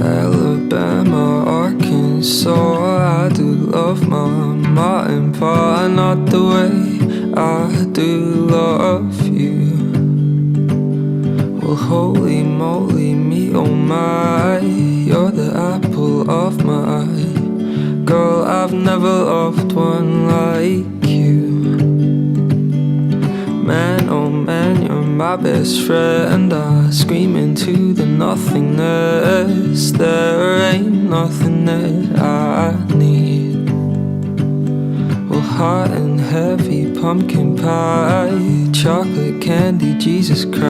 Alabama, Arkansas, I do love my Martin, but not the way I do love you. Well, holy moly, me oh my, you're the apple of my eye. Girl, I've never loved one like you. Man, oh man, you're my best friend. I scream into the nothingness. There ain't nothing that I need. Well, hot and heavy pumpkin pie, chocolate candy, Jesus Christ.